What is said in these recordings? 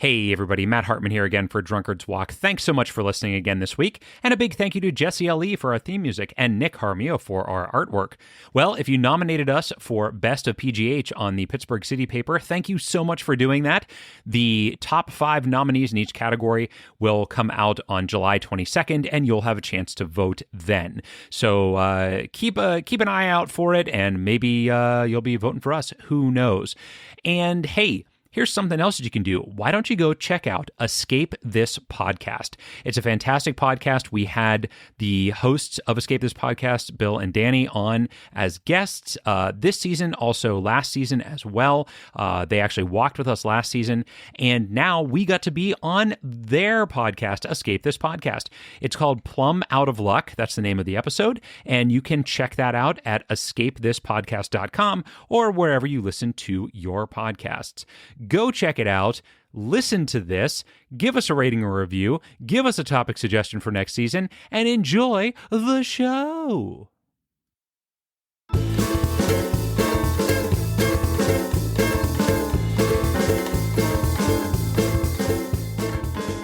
Hey everybody, Matt Hartman here again for Drunkard's Walk. Thanks so much for listening again this week, and a big thank you to Jesse L.E. for our theme music and Nick Harmio for our artwork. Well, if you nominated us for Best of PGH on the Pittsburgh City paper, thank you so much for doing that. The top 5 nominees in each category will come out on July 22nd, and you'll have a chance to vote then. So keep an eye out for it, and maybe you'll be voting for us. Who knows? And hey, here's something else that you can do. Why don't you go check out Escape This Podcast? It's a fantastic podcast. We had the hosts of Escape This Podcast, Bill and Danny, on as guests this season, also last season as well. They actually walked with us last season, and now we got to be on their podcast, Escape This Podcast. It's called Plum Out of Luck. That's the name of the episode, and you can check that out at escapethispodcast.com or wherever you listen to your podcasts. Go check it out, listen to this, give us a rating or review, give us a topic suggestion for next season, and enjoy the show.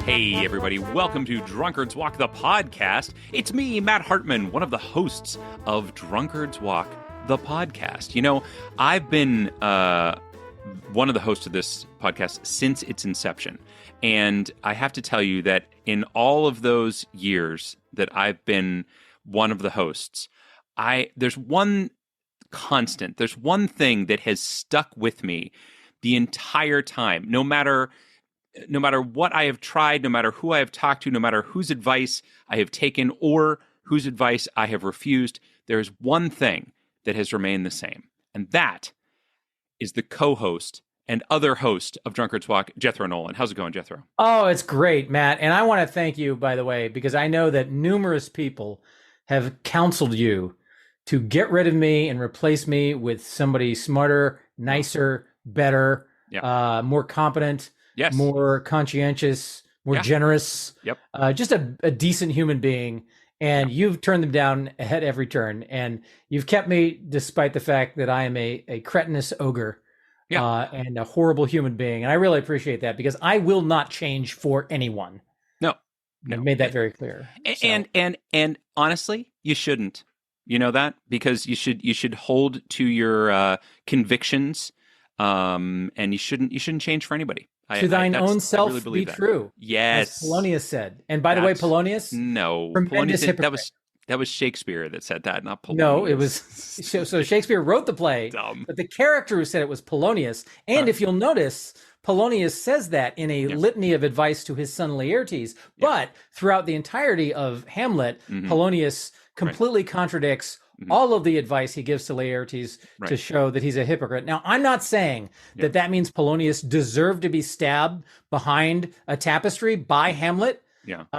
Hey everybody, welcome to Drunkard's Walk, the podcast. It's me, Matt Hartman, one of the hosts of Drunkard's Walk, the podcast. You know, I've been one of the hosts of this podcast since its inception. And I have to tell you that in all of those years that I've been one of the hosts, there's one constant, there's one thing that has stuck with me the entire time, no matter what I have tried, no matter who I have talked to, no matter whose advice I have taken or whose advice I have refused, there's one thing that has remained the same. And that is the co-host and other host of Drunkard's Walk, Jethro Nolan. How's it going, Jethro? Oh, it's great, Matt. And I want to thank you, by the way, because I know that numerous people have counseled you to get rid of me and replace me with somebody smarter, nicer, better, more competent, more conscientious, more generous, just a decent human being. And you've turned them down at every turn. And you've kept me despite the fact that I am a cretinous ogre and a horrible human being. And I really appreciate that because I will not change for anyone. No. You made that very clear. And honestly, you shouldn't. You know that? Because you should hold to your convictions, and you shouldn't change for anybody. To thine own self really be true. Yes. As Polonius said. And by the way, Polonius? No. Polonius that was Shakespeare that said that, not Polonius. No, it was... So Shakespeare wrote the play, but the character who said it was Polonius. And if you'll notice, Polonius says that in a litany of advice to his son Laertes. But throughout the entirety of Hamlet, Polonius completely contradicts all of the advice he gives to Laertes to show that he's a hypocrite. Now, I'm not saying that means Polonius deserved to be stabbed behind a tapestry by Hamlet,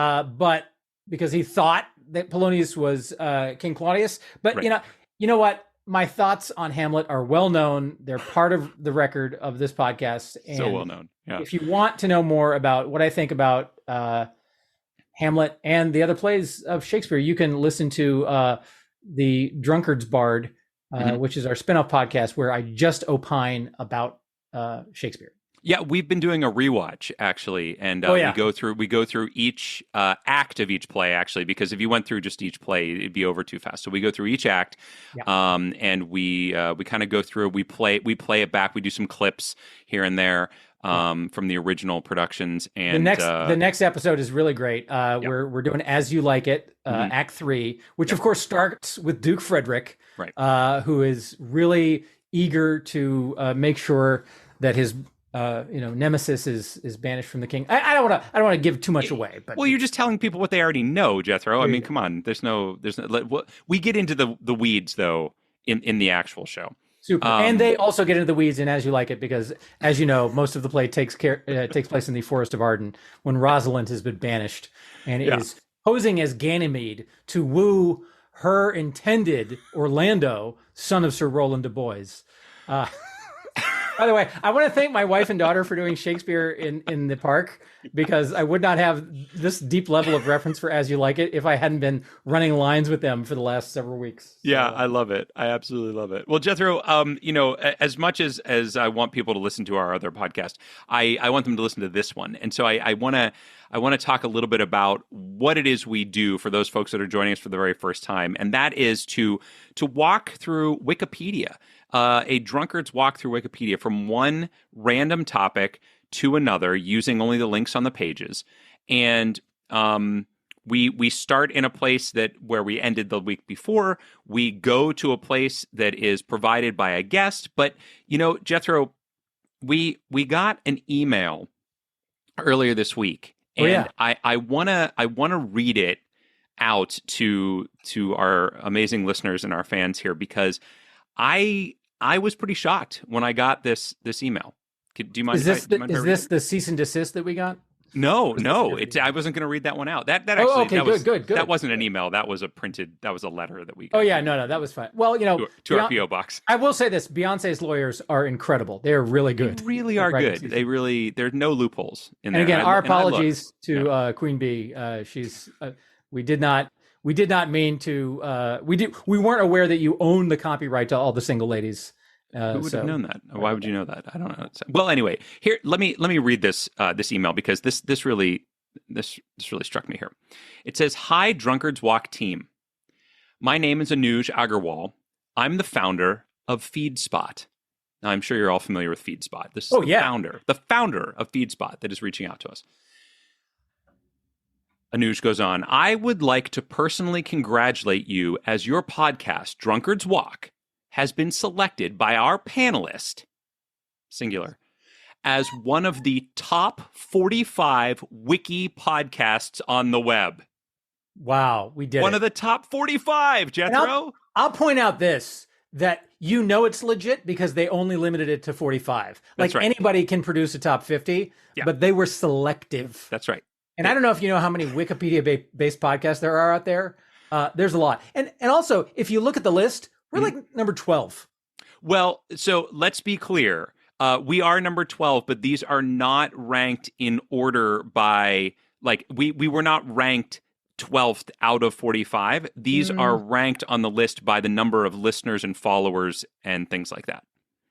but because he thought that Polonius was King Claudius. But you know what? My thoughts on Hamlet are well known. They're part of the record of this podcast. And so well known. Yeah. If you want to know more about what I think about Hamlet and the other plays of Shakespeare, you can listen to the Drunkard's Bard, which is our spinoff podcast where I just opine about Shakespeare. Yeah, we've been doing a rewatch actually, and we go through each act of each play actually, because if you went through just each play, it'd be over too fast. So we go through each act, and we kind of go through. We play it back. We do some clips here and there from the original productions. And the next episode is really great. We're doing As You Like It, Act 3, which of course starts with Duke Frederick, who is really eager to make sure that his nemesis is banished from the king. I don't want to give too much away, but you're just telling people what they already know, Jethro. I mean, come on. There's no. We get into the weeds though in the actual show. Super. And they also get into the weeds in As You Like It because, as you know, most of the play takes place in the Forest of Arden when Rosalind has been banished and is posing as Ganymede to woo her intended Orlando, son of Sir Roland de Boys. By the way, I want to thank my wife and daughter for doing Shakespeare in the park, because I would not have this deep level of reference for As You Like It if I hadn't been running lines with them for the last several weeks. So, yeah, I love it. I absolutely love it. Well, Jethro, as much as I want people to listen to our other podcast, I want them to listen to this one. And so I want to talk a little bit about what it is we do for those folks that are joining us for the very first time. And that is to walk through Wikipedia, a drunkard's walk through Wikipedia from one random topic to another using only the links on the pages. And we start in a place where we ended the week before. We go to a place that is provided by a guest. But, Jethro, we got an email earlier this week, and I wanna read it out to our amazing listeners and our fans here, because I was pretty shocked when I got this email. Do you mind? Is this the cease and desist that we got? No. I wasn't going to read that one out. That actually, good. That wasn't an email. That was a letter that we got. Oh yeah, no, that was fine. Well, to our PO box. I will say this: Beyonce's lawyers are incredible. They are really good. They really are good. There's no loopholes in there. And again, our apologies to Queen Bee. We did not mean to. We weren't aware that you own the copyright to all the single ladies. Who would have known that? Why would you know that? I don't know. Well, anyway, here let me read this email, because this really struck me here. It says, "Hi, Drunkards Walk team. My name is Anuj Agarwal. I'm the founder of FeedSpot." Now, I'm sure you're all familiar with FeedSpot. This is the founder of FeedSpot that is reaching out to us. Anuj goes on, "I would like to personally congratulate you, as your podcast, Drunkards Walk, has been selected by our panelist, singular, as one of the top 45 wiki podcasts on the web." Wow, we did one of the top 45, Jethro. I'll point out this, that it's legit because they only limited it to 45. Like, right. Anybody can produce a top 50, but they were selective. That's right. And I don't know if you know how many Wikipedia-based podcasts there are out there. There's a lot. And also, if you look at the list, we're like number 12. Well, so let's be clear. We are number 12, but these are not ranked in order by, like, we were not ranked 12th out of 45. These are ranked on the list by the number of listeners and followers and things like that.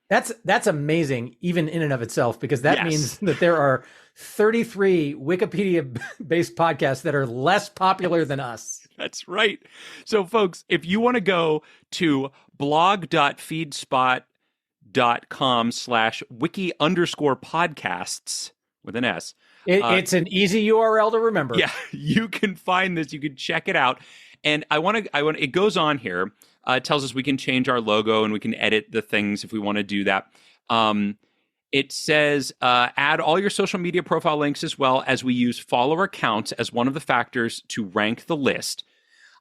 That's amazing, even in and of itself, because that means that there are 33 Wikipedia-based podcasts that are less popular than us. That's right. So, folks, if you want to go to blog.feedspot.com/wiki_podcasts with an S. It's an easy URL to remember. Yeah, you can find this. You can check it out. And it goes on here. It tells us we can change our logo and we can edit the things if we want to do that. It says, add all your social media profile links, as well as we use follower counts as one of the factors to rank the list.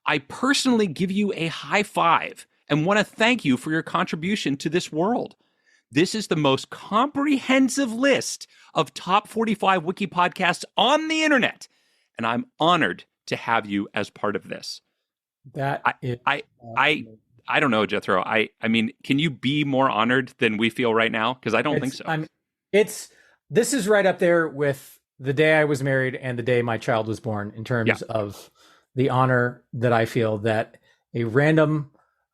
I personally give you a high five and want to thank you for your contribution to this world. This is the most comprehensive list of top 45 wiki podcasts on the internet, and I'm honored to have you as part of this. I don't know, Jethro. I mean, can you be more honored than we feel right now? Because I don't think so. This is right up there with the day I was married and the day my child was born, in terms of the honor that I feel that a random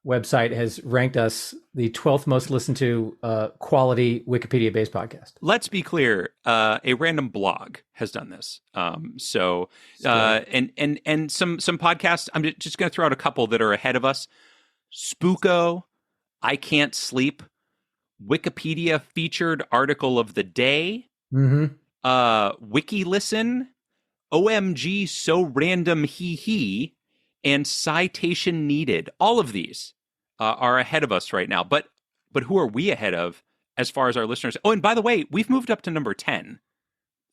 website has ranked us the 12th most listened to quality Wikipedia-based podcast. Let's be clear. A random blog has done this. And some podcasts, I'm just going to throw out a couple that are ahead of us. Spooko, I Can't Sleep, Wikipedia featured article of the day, Wiki Listen, OMG So Random Hee Hee, and Citation Needed. All of these are ahead of us right now. But who are we ahead of as far as our listeners? Oh, and by the way, we've moved up to number 10.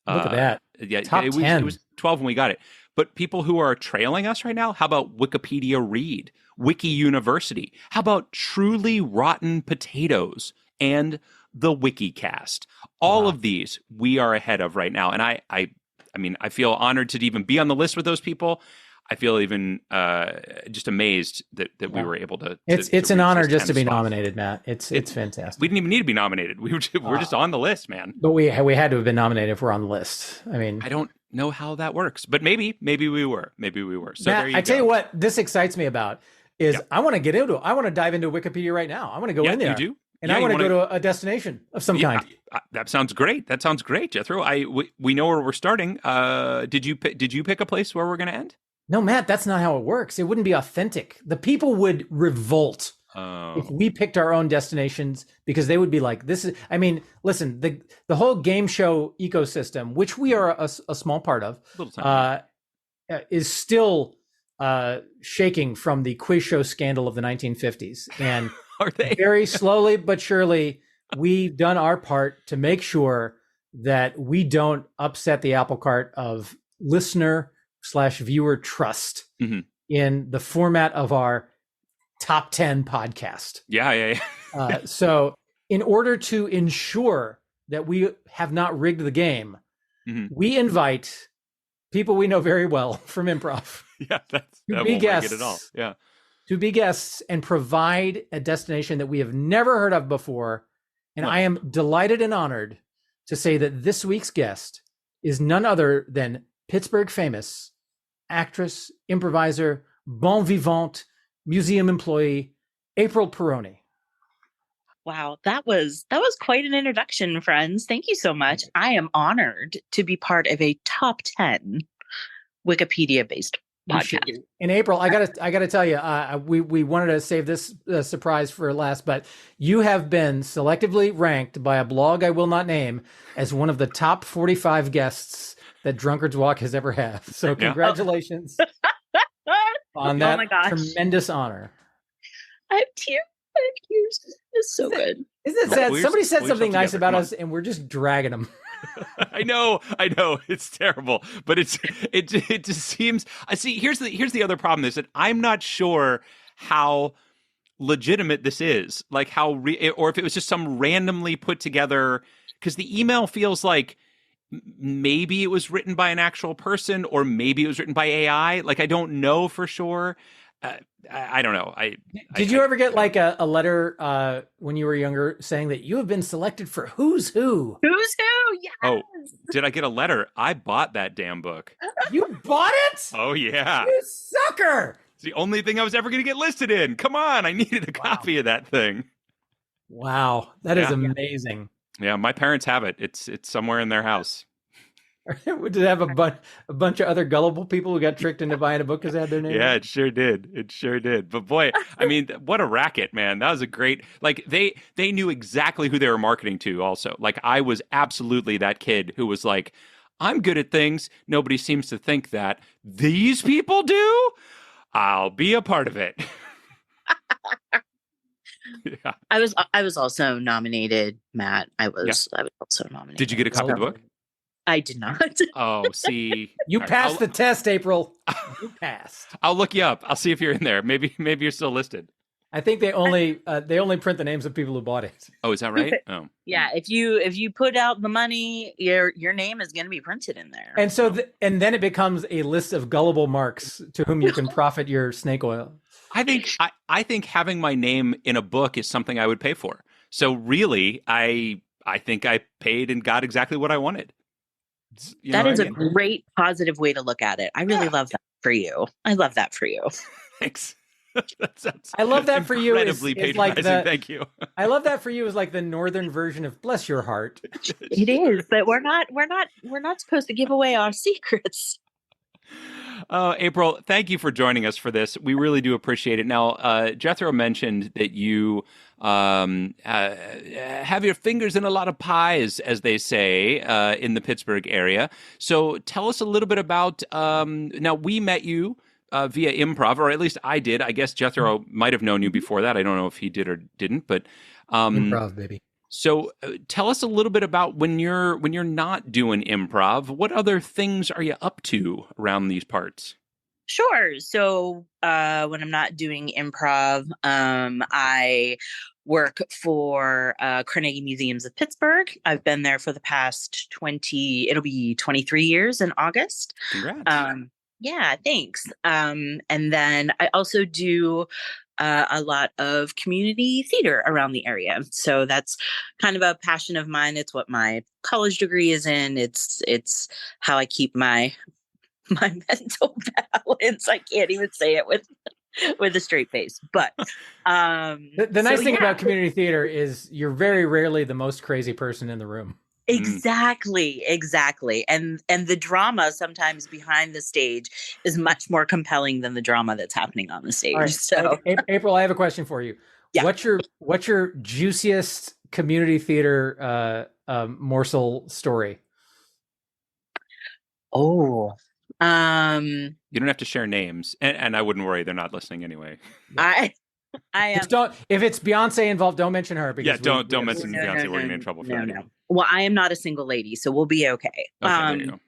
Look at that. Yeah, Top 10. It was 12 when we got it. But people who are trailing us right now, how about Wikipedia Read, Wiki University? How about Truly Rotten Potatoes and the WikiCast? All of these we are ahead of right now. And I mean, I feel honored to even be on the list with those people. I feel even just amazed that we were able to. It's an honor just to be nominated, Matt. It's fantastic. We didn't even need to be nominated. We're just on the list, man. But we had to have been nominated if we're on the list. I mean, I don't know how that works, but maybe we were. So Matt, there you go. I tell you what, this excites me about is I want to get into it. I want to dive into Wikipedia right now. I want to go in there. You do? And I want to go to a destination of some kind. That sounds great. Jethro. We know where we're starting. Did you pick a place where we're going to end? No, Matt, that's not how it works. It wouldn't be authentic. The people would revolt if we picked our own destinations, because they would be like, this is, I mean, listen, the whole game show ecosystem, which we are a small part of, is still shaking from the quiz show scandal of the 1950s. And are they? Very slowly but surely, we've done our part to make sure that we don't upset the apple cart of listener/viewer trust in the format of our top 10 podcast. Yeah. So in order to ensure that we have not rigged the game, we invite people we know very well from improv. Yeah, that won't rig it at all. Yeah. To be guests and provide a destination that we have never heard of before. And I am delighted and honored to say that this week's guest is none other than Pittsburgh famous actress, improviser, bon vivant, museum employee, Apryl Peroney. Wow, that was quite an introduction, friends. Thank you so much. I am honored to be part of a top 10 Wikipedia-based podcast. In Apryl, I gotta tell you, we wanted to save this surprise for last, but you have been selectively ranked by a blog I will not name as one of the top 45 guests that Drunkard's Walk has ever had. So congratulations on that tremendous honor. I have tears. It's so good. Isn't it sad? Somebody said something nice about us and we're just dragging them. I know. It's terrible, but it just seems. I see. Here's the other problem is that I'm not sure how legitimate this is. Like how, or if it was just some randomly put together. Because the email feels like maybe it was written by an actual person, or maybe it was written by AI. Like I don't know for sure. I don't know. Did you ever get like a letter when you were younger saying that you have been selected for Who's Who? Who's Who? Yes. Oh, did I get a letter? I bought that damn book. You bought it? Oh yeah. You sucker! It's the only thing I was ever going to get listed in. Come on, I needed a copy of that thing. Wow, that is amazing. Yeah, my parents have it. It's somewhere in their house. Did it have a bunch of other gullible people who got tricked into buying a book because it had their name? Yeah, it sure did. But boy, I mean, what a racket, man. That was a great, like they knew exactly who they were marketing to also. Like I was absolutely that kid who was like, I'm good at things. Nobody seems to think that. These people do? I'll be a part of it. Yeah. I was also nominated, Matt. I was also nominated. Did you get a copy of the book? I did not. Oh, see. You passed the test, Apryl. You passed. I'll look you up. I'll see if you're in there. Maybe you're still listed. I think they only print the names of people who bought it. Oh, is that right? Oh. Yeah, if you put out the money, your name is going to be printed in there. And so and then it becomes a list of gullible marks to whom you can profit your snake oil. I think having my name in a book is something I would pay for. So really, I think I paid and got exactly what I wanted. That is a great positive way to look at it. I really love that for you. I love that for you. Thanks. I love that for you. Incredibly patronizing. Thank you. I love that for you is like the northern version of bless your heart. It is, but we're not supposed to give away our secrets. Apryl, thank you for joining us for this. We really do appreciate it. Now, Jethro mentioned that you have your fingers in a lot of pies, as they say, in the Pittsburgh area. So tell us a little bit about, now we met you via improv, or at least I did. I guess Jethro might have known you before that. I don't know if he did or didn't, but improv, baby. So tell us a little bit about when you're not doing improv, what other things are you up to around these parts? Sure. So when I'm not doing improv, I work for Carnegie Museums of Pittsburgh. I've been there for the past it'll be 23 years in August. Congrats. Yeah, thanks. And then I also do a lot of community theater around the area. So that's kind of a passion of mine. It's what my college degree is in. It's how I keep my my mental balance. I can't even say it with a straight face. But the nice thing about community theater is you're very rarely the most crazy person in the room. Exactly. And the drama sometimes behind the stage is much more compelling than the drama that's happening on the stage. Right. So Apryl, I have a question for you. Yeah. What's your juiciest community theater morsel story? Oh. You don't have to share names, and I wouldn't worry, they're not listening anyway. I am. If it's Beyonce involved, don't mention her. Because don't mention Beyonce. We're gonna get in trouble for that. No. Well, I am not a single lady, so we'll be okay. There you go.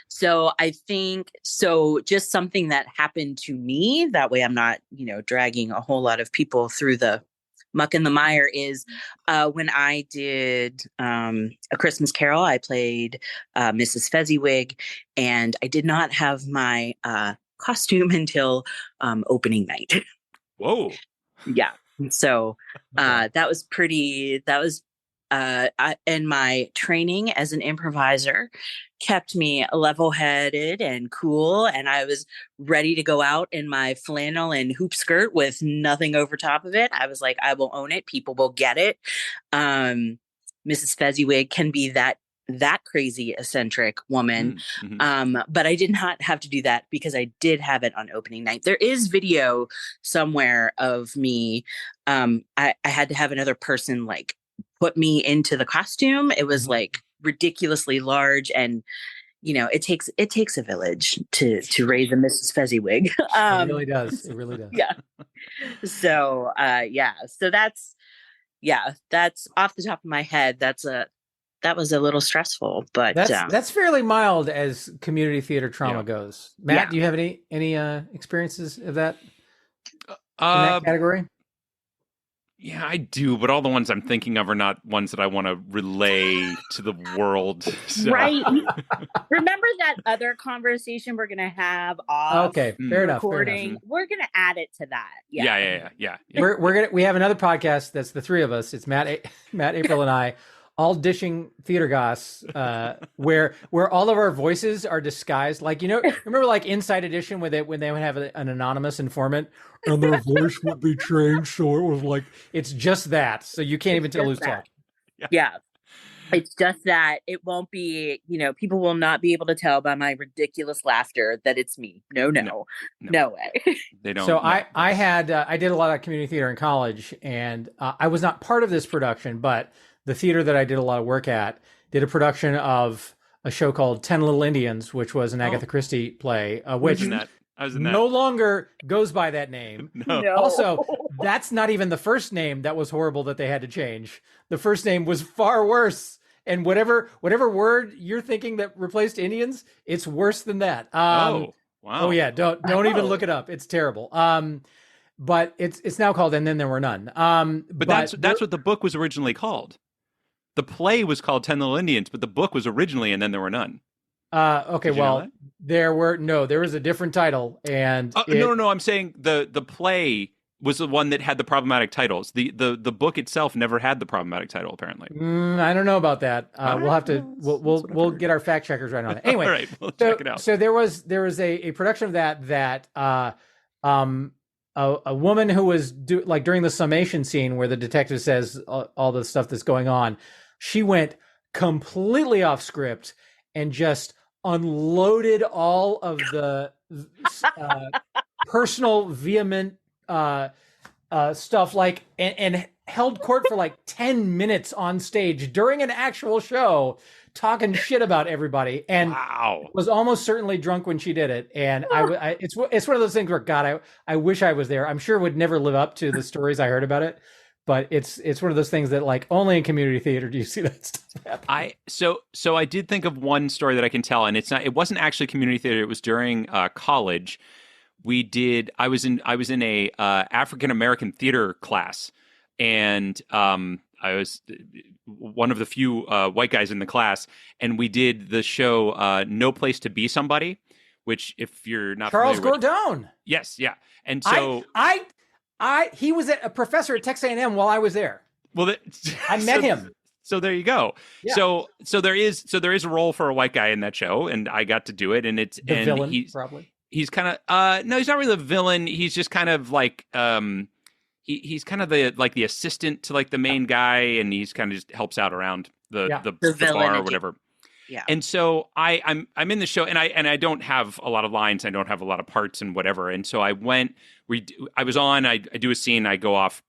So I think just something that happened to me. That way, I'm not dragging a whole lot of people through the muck and the mire. Is when I did A Christmas Carol, I played Mrs. Fezziwig, and I did not have my costume until opening night. Whoa. Yeah. So that was and my training as an improviser kept me level-headed and cool, and I was ready to go out in my flannel and hoop skirt with nothing over top of it. I was like, I will own it. People will get it. Mrs. Fezziwig can be that crazy eccentric woman. But I did not have to do that because I did have it on opening night. There is video somewhere of me. I had to have another person like put me into the costume. It was like ridiculously large, and it takes a village to raise a Mrs. Fezziwig. It really does. It really does. Yeah. So so that's off the top of my head. That was a little stressful, but that's fairly mild as community theater trauma goes. Matt, do you have any experiences of that in that category? Yeah, I do, but all the ones I'm thinking of are not ones that I want to relay to the world. So. Right. Remember that other conversation we're going to have off okay, fair enough. We're going to add it to that. Yeah. We have another podcast that's the three of us. It's Matt, Apryl, and I, all dishing theater goss, where all of our voices are disguised. Like, remember like Inside Edition when they would have an anonymous informant and their voice would be changed, so it was like it's just that, so you can't even tell who's talking. Yeah, it's just that it won't be. People will not be able to tell by my ridiculous laughter that it's me. No way. They don't. So I did a lot of community theater in college, and I was not part of this production, but the theater that I did a lot of work at did a production of a show called 10 Little Indians, which was an Agatha Christie play, which no longer goes by that name. No. Also, that's not even the first name that was horrible that they had to change. The first name was far worse. And whatever word you're thinking that replaced Indians, it's worse than that. Wow. Oh yeah, don't even look it up. It's terrible. But it's now called And Then There Were None. But that's what the book was originally called. The play was called 10 Little Indians, but the book was originally And Then There Were None. Okay, well, there was a different title, and no, I'm saying the play was the one that had the problematic titles. The book itself never had the problematic title, apparently. I don't know about that. We'll have to we'll get our fact checkers right on it. Anyway, all right, we'll check it out. So there was a production of that a woman who was during the summation scene where the detective says all the stuff that's going on, she went completely off script and just unloaded all of the personal vehement stuff, like and held court for like 10 minutes on stage during an actual show, talking shit about everybody, and was almost certainly drunk when she did it. And it's one of those things where, God, I wish I was there. I'm sure it would never live up to the stories I heard about it, but it's one of those things that like only in community theater do you see that stuff happen. So I did think of one story that I can tell, and it wasn't actually community theater. It was during college. I was in a African American theater class, and I was one of the few white guys in the class, and we did the show No Place to Be Somebody, which if you're not Charles familiar Gordon. Yes, yeah. And so he was a professor at Texas A&M while I was there. Well, I met him. So there you go. Yeah. So there is a role for a white guy in that show, and I got to do it. And it's the villain, probably. He's kind of no, he's not really the villain. He's just kind of like he's kind of the assistant to like the main guy, and he's kind of just helps out around the bar or whatever. Yeah. And so I'm in the show, and I don't have a lot of lines, I don't have a lot of parts and whatever. And so I was on, I do a scene, I go off,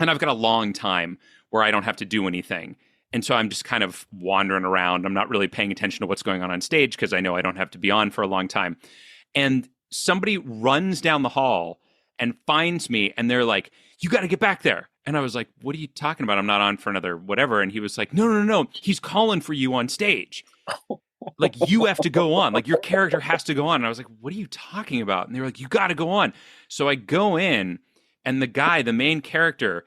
and I've got a long time where I don't have to do anything. And so I'm just kind of wandering around. I'm not really paying attention to what's going on stage because I know I don't have to be on for a long time. And somebody runs down the hall and finds me, and they're like, "You got to get back there." And I was like, "What are you talking about? I'm not on for another whatever." And he was like, No. He's calling for you on stage. Like, you have to go on. Like, your character has to go on. And I was like, "What are you talking about?" And they were like, "You got to go on." So I go in, and the main character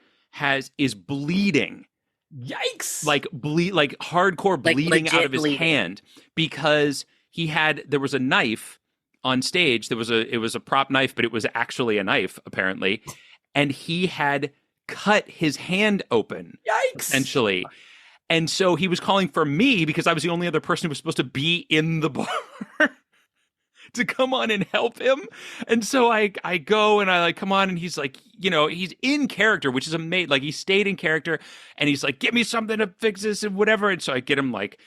is bleeding. Yikes! Like hardcore bleeding out of his hand because there was a knife on stage. It was a prop knife, but it was actually a knife apparently, and he had cut his hand open. Yikes! Essentially. And so he was calling for me because I was the only other person who was supposed to be in the bar to come on and help him. And so I go and I like, come on. And he's like, he's in character, which is amazing. Like, he stayed in character, and he's like, "Give me something to fix this and whatever." And so I get him like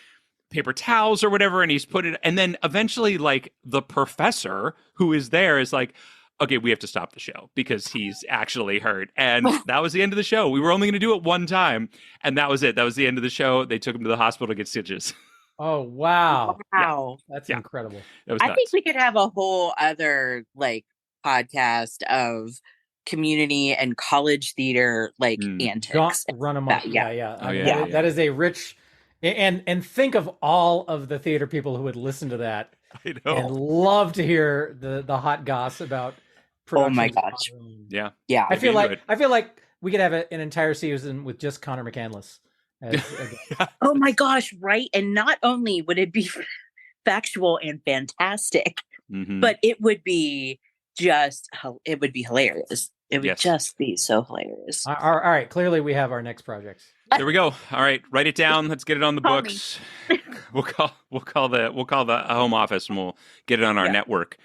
paper towels or whatever, and he's put it. And then eventually, like, the professor who is there is like, "Okay, we have to stop the show because he's actually hurt." And that was the end of the show. We were only going to do it one time, and that was it. That was the end of the show. They took him to the hospital to get stitches. Oh, wow. Wow. Yeah. That's incredible. I think we could have a whole other like podcast of community and college theater antics. Run amok. Yeah. Oh, yeah. That is a rich and think of all of the theater people who would listen to that. I know. And love to hear the hot goss about Oh my gosh. Yeah. Yeah. I feel like we could have an entire season with just Connor McCandless. Oh my gosh, right? And not only would it be factual and fantastic, but it would be hilarious. It would just be so hilarious. All right, clearly we have our next project. There we go. All right, write it down. Let's get it on the books. We'll call the home office, and we'll get it on our network.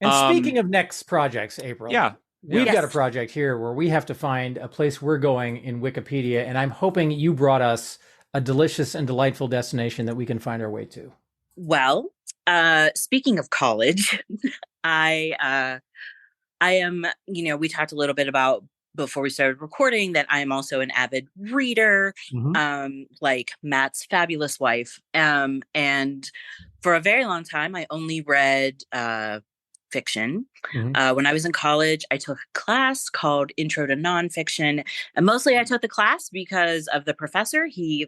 And speaking of next projects, Apryl. We've got a project here where we have to find a place we're going in Wikipedia, and I'm hoping you brought us a delicious and delightful destination that we can find our way to. Well, speaking of college, I am, we talked a little bit about before we started recording that I am also an avid reader, like Matt's fabulous wife. And for a very long time, I only read fiction. When I was in college, I took a class called Intro to Nonfiction, and mostly I took the class because of the professor. He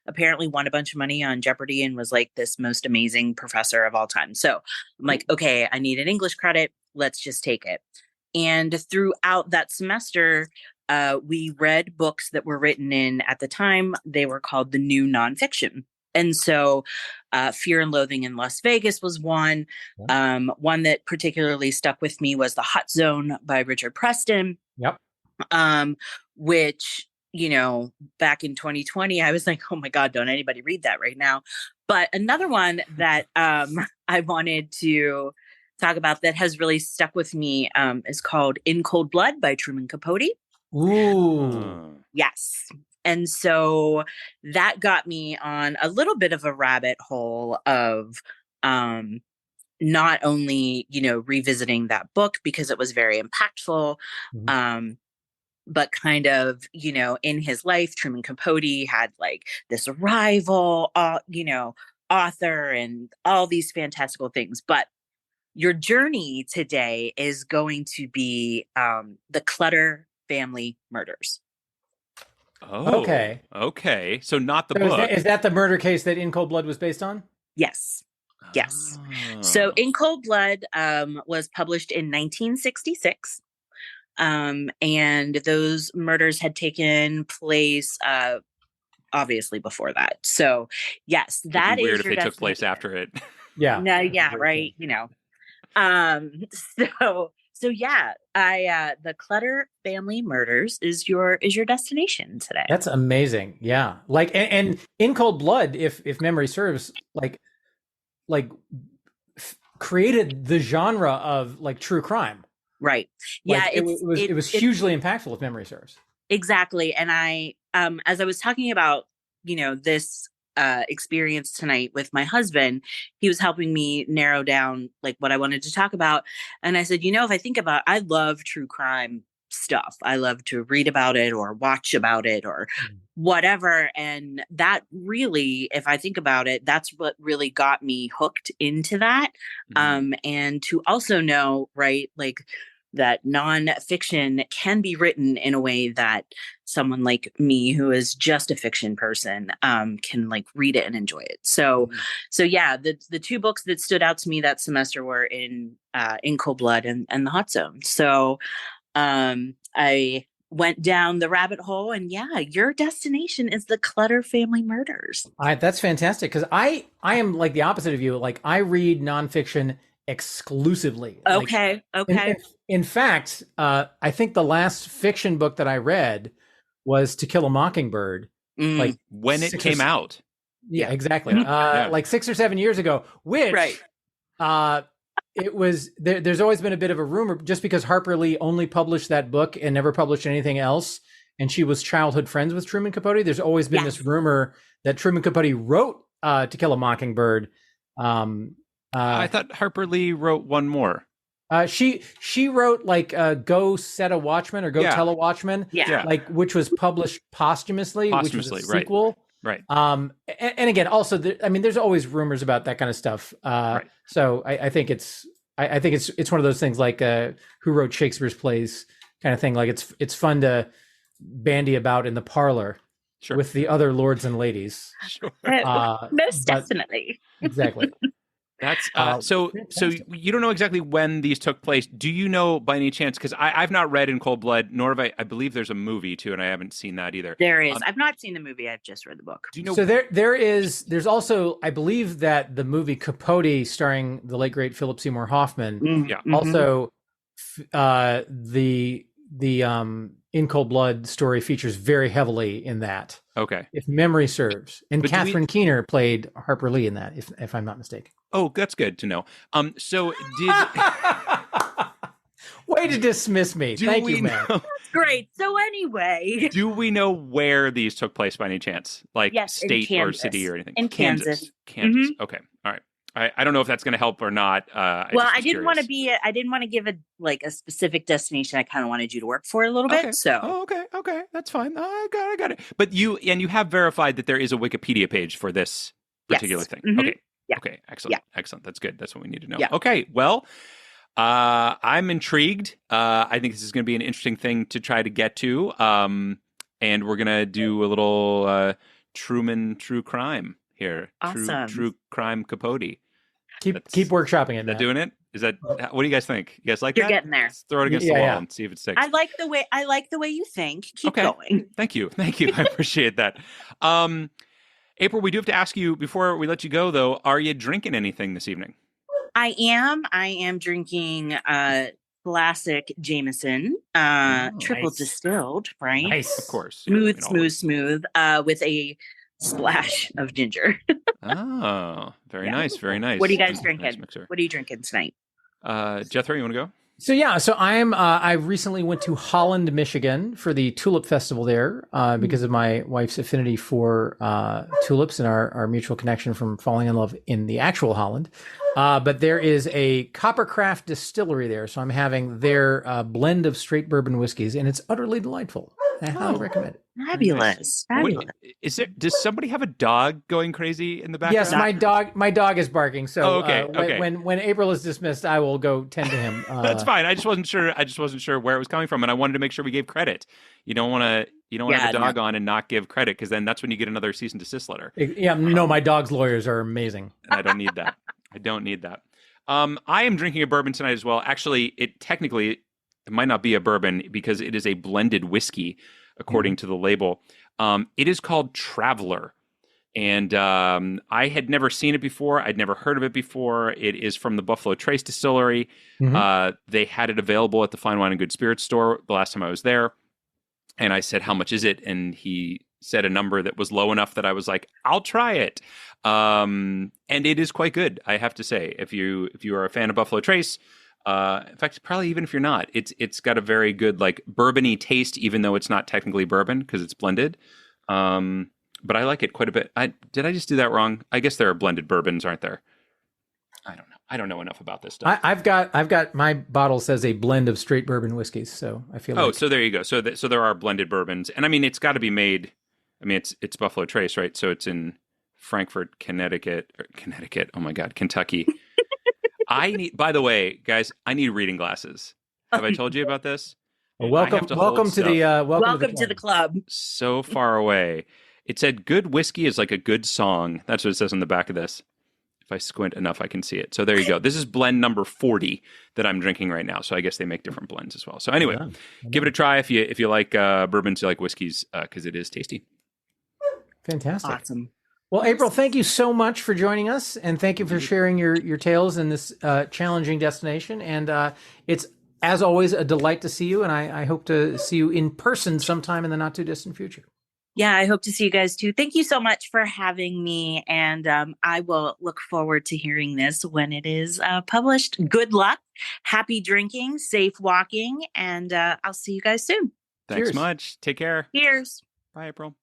apparently won a bunch of money on Jeopardy and was like this most amazing professor of all time. So I'm like, okay, I need an English credit. Let's just take it. And throughout that semester, we read books that were written in, at the time, they were called the new nonfiction. And so Fear and Loathing in Las Vegas was one. One that particularly stuck with me was The Hot Zone by Richard Preston. Yep. Which, back in 2020, I was like, oh my God, don't anybody read that right now. But another one that I wanted to talk about that has really stuck with me is called In Cold Blood by Truman Capote. Ooh. Yes. And so that got me on a little bit of a rabbit hole of not only, revisiting that book because it was very impactful, but kind of, in his life, Truman Capote had this rival, author and all these fantastical things. But your journey today is going to be the Clutter family murders. Oh, okay. So not the book. Is that the murder case that In Cold Blood was based on? Yes. So In Cold Blood was published in 1966. And those murders had taken place obviously before that. So yes, that is weird if they took place after it. Yeah. No, yeah, right. Um, so yeah, the Clutter Family Murders is your destination today. That's amazing. Yeah. Like, and In Cold Blood, if memory serves, like created the genre of like true crime. Right. Like, Yeah, it was hugely impactful if memory serves. Exactly. And I, as I was talking about, this experience tonight with my husband, he was helping me narrow down like what I wanted to talk about. And I said, if I think about, I love true crime stuff. I love to read about it or watch about it or whatever. And that really, if I think about it, that's what really got me hooked into that. And to also know, right, like that nonfiction can be written in a way that someone like me, who is just a fiction person, can like read it and enjoy it. So yeah, the two books that stood out to me that semester were in Cold Blood and The Hot Zone. So I went down the rabbit hole, and yeah, your destination is the Clutter Family Murders. That's fantastic, because I am like the opposite of you. Like, I read nonfiction exclusively. Okay. In fact, I think the last fiction book that I read was To Kill a Mockingbird. Like when it came out. Yeah, exactly. Like 6 or 7 years ago, which it was there's always been a bit of a rumor, just because Harper Lee only published that book and never published anything else, and she was childhood friends with Truman Capote. There's always been this rumor that Truman Capote wrote To Kill a Mockingbird. I thought Harper Lee wrote one more. She wrote like Go Set a Watchman or Go Tell a Watchman, like, which was published posthumously, which was a sequel. Right. And again, also, there's always rumors about that kind of stuff. So I think it's one of those things like who wrote Shakespeare's plays kind of thing. Like, it's fun to bandy about in the parlor with the other lords and ladies. Most definitely. Exactly. That's so you don't know exactly when these took place. Do you know by any chance? Because I've not read In Cold Blood, nor have I believe there's a movie too, and I haven't seen that either. There is. I've not seen the movie. I've just read the book. Do you know? So there's also, I believe that the movie Capote, starring the late great Philip Seymour Hoffman, also the In Cold Blood story features very heavily in that. Okay. If memory serves. And Catherine Keener played Harper Lee in that, if I'm not mistaken. Oh, that's good to know. So did... Way to dismiss me. Thank you, man. That's great. So anyway. Do we know where these took place by any chance? Like state or city or anything? In Kansas. Kansas. Okay. All right. I don't know if that's going to help or not. I didn't want to give a specific destination. I kind of wanted you to work for it a little bit. So okay, that's fine. I got it. But you have verified that there is a Wikipedia page for this particular thing. Okay. Yeah. Okay. Excellent. That's good. That's what we need to know. Yeah. Okay. Well, I'm intrigued. I think this is going to be an interesting thing to try to get to. And we're going to do a little Truman true crime here. Awesome. True crime Capote. Keep workshopping it. Is that doing it? Is that what do you guys think? You guys like You're that? getting there. Let's throw it against the wall and see if it sticks. I like the way you think. Keep going. Thank you. I appreciate that. Apryl, we do have to ask you before we let you go, though. Are you drinking anything this evening? I am drinking classic Jameson, triple distilled, right? Nice, of course. Smooth, with a splash of ginger. Oh, very nice. What are you guys drinking? Nice what are you drinking tonight? Jethro, you want to go? So I recently went to Holland, Michigan for the Tulip Festival there because of my wife's affinity for tulips and our mutual connection from falling in love in the actual Holland. But there is a Coppercraft distillery there, so I'm having their blend of straight bourbon whiskeys, and it's utterly delightful. I highly recommend it. Fabulous. Does somebody have a dog going crazy in the background? Yes, my dog is barking. So okay. When Apryl is dismissed, I will go tend to him. That's fine. I just wasn't sure where it was coming from, and I wanted to make sure we gave credit. You don't want to have a dog on and not give credit, because then that's when you get another cease and desist letter. Yeah, no, my dog's lawyers are amazing. And I don't need that. I am drinking a bourbon tonight as well. Actually, it might not be a bourbon because it is a blended whiskey, according to the label. It is called Traveler. And I had never seen it before. I'd never heard of it before. It is from the Buffalo Trace Distillery. They had it available at the Fine Wine and Good Spirits store the last time I was there. And I said, how much is it? And he said a number that was low enough that I was like, I'll try it. And it is quite good, I have to say. If you are a fan of Buffalo Trace, in fact, probably even if you're not, it's got a very good like bourbony taste, even though it's not technically bourbon because it's blended. But I like it quite a bit. Did I just do that wrong? I guess there are blended bourbons, aren't there? I don't know. I don't know enough about this stuff. I've got my bottle says a blend of straight bourbon whiskeys, so I feel. Oh, so there you go. So there are blended bourbons, and I mean it's got to be made. I mean it's Buffalo Trace, right? So it's in Frankfort, Connecticut. Oh my God, Kentucky. By the way, guys, I need reading glasses. Have I told you about this? Well, welcome to the club. So far away. It said good whiskey is like a good song. That's what it says on the back of this. If I squint enough, I can see it. So there you go. This is blend number 40 that I'm drinking right now. So I guess they make different blends as well. So anyway, give it a try if you like bourbons, you like whiskeys, because it is tasty. Fantastic. Awesome. Well, Apryl, thank you so much for joining us, and thank you for sharing your tales in this challenging destination. And it's, as always, a delight to see you, and I hope to see you in person sometime in the not-too-distant future. Yeah, I hope to see you guys too. Thank you so much for having me, and I will look forward to hearing this when it is published. Good luck, happy drinking, safe walking, and I'll see you guys soon. Thanks much. Take care. Cheers. Bye, Apryl.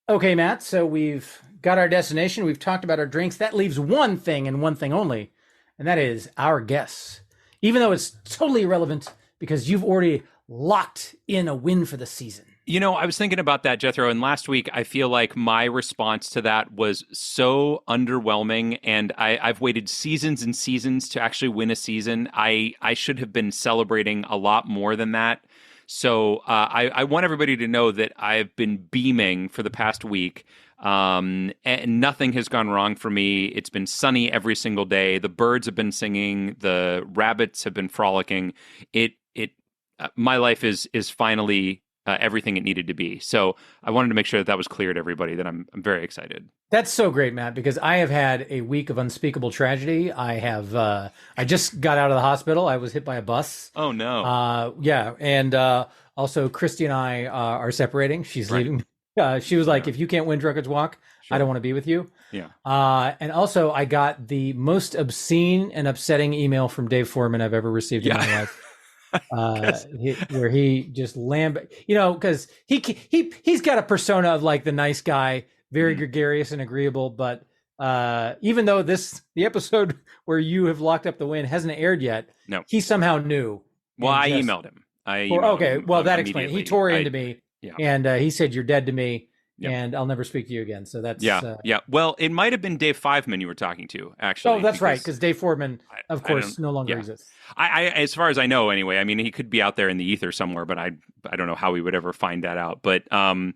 Okay, Matt, so we've got our destination. We've talked about our drinks. That leaves one thing and one thing only, and that is our guests. Even though it's totally irrelevant because you've already locked in a win for the season. You know, I was thinking about that, Jethro, and last week I feel like my response to that was so underwhelming, and I've waited seasons and seasons to actually win a season. I should have been celebrating a lot more than that. So I want everybody to know that I've been beaming for the past week, and nothing has gone wrong for me. It's been sunny every single day. The birds have been singing. The rabbits have been frolicking. My life is finally everything it needed to be. So I wanted to make sure that was clear to everybody that I'm very excited. That's so great, Matt, because I have had a week of unspeakable tragedy. I just got out of the hospital. I was hit by a bus. Oh, no. Yeah. And also Christy and I are separating. She's leaving. She was like, if you can't win Drunkard's Walk, I don't want to be with you. Yeah. And also I got the most obscene and upsetting email from Dave Foreman I've ever received in my life. Where he just because he's got a persona of like the nice guy, very gregarious and agreeable, but even though the episode where you have locked up the win hasn't aired yet, no, he somehow knew. Well, I emailed him. That explains it. He tore into me, and he said, "You're dead to me." Yep. And I'll never speak to you again. So that's yeah. Well, it might have been Dave Fiveman you were talking to, actually. Oh, that's right, because Dave Foreman, of course, no longer exists. I, as far as I know, anyway. I mean, he could be out there in the ether somewhere, but I don't know how we would ever find that out. But I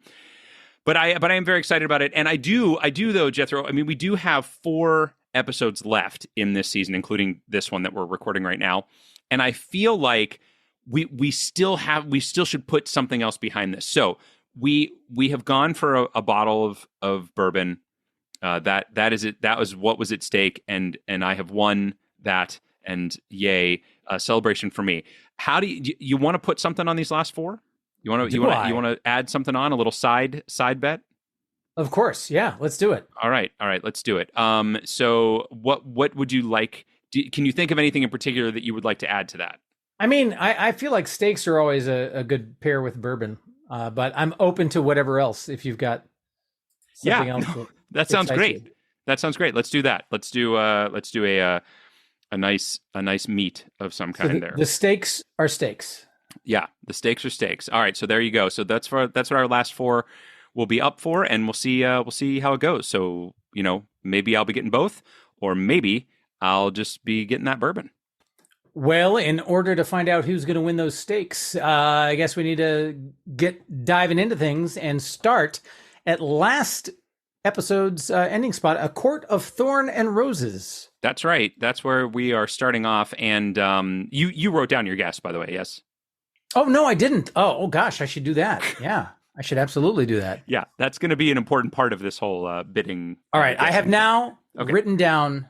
am very excited about it, and I do though, Jethro. I mean, we do have 4 episodes left in this season, including this one that we're recording right now, and I feel like we still should put something else behind this. So. We have gone for a bottle of bourbon. That is it. That was what was at stake, and I have won that. And yay, a celebration for me. How do you want to put something on these last 4? You want to add something on, a little side bet? Of course, yeah. Let's do it. All right, let's do it. So what would you like? Can you think of anything in particular that you would like to add to that? I mean, I feel like steaks are always a good pair with bourbon. But I'm open to whatever else if you've got something else. That sounds great. That sounds great. Let's do that. Let's do a nice meat of some kind there. The steaks are steaks. Yeah, the steaks are steaks. All right, so there you go. So that's what our last 4 will be up for, and we'll see how it goes. So maybe I'll be getting both, or maybe I'll just be getting that bourbon. Well, in order to find out who's going to win those stakes, I guess we need to get diving into things and start at last episode's ending spot, A Court of Thorn and Roses. That's right. That's where we are starting off. And you wrote down your guess, by the way, yes? Oh, no, I didn't. Oh gosh, I should do that. Yeah. I should absolutely do that. Yeah, that's going to be an important part of this whole bidding. All right, I have now written down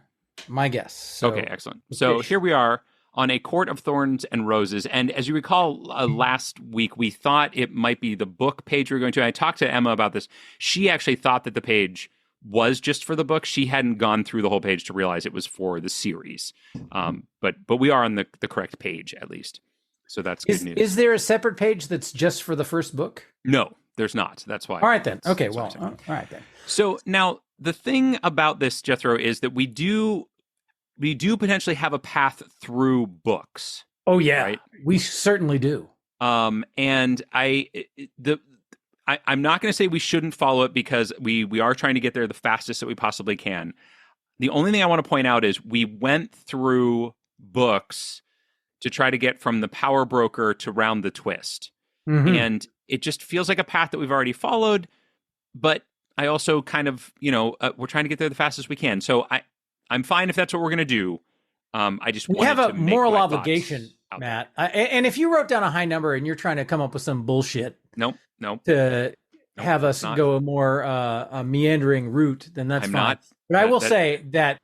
my guess. So okay, excellent. So here we are on A Court of Thorns and Roses. And as you recall, last week, we thought it might be the book page we were going to. I talked to Emma about this. She actually thought that the page was just for the book. She hadn't gone through the whole page to realize it was for the series. But we are on the correct page, at least. So that's good news. Is there a separate page that's just for the first book? No, there's not. That's why. All right, then. Okay, well, all right, then. So now the thing about this, Jethro, is that we do potentially have a path through books. Oh, yeah. Right? We certainly do. And I'm not going to say we shouldn't follow it because we are trying to get there the fastest that we possibly can. The only thing I want to point out is we went through books to try to get from the Power Broker to Round the Twist. Mm-hmm. And it just feels like a path that we've already followed, but I also kind of, we're trying to get there the fastest we can. So I'm fine if that's what we're going to do. I just we have a moral obligation, Matt. And if you wrote down a high number and you're trying to come up with some bullshit, to have us go a more meandering route, then that's fine. But I will say that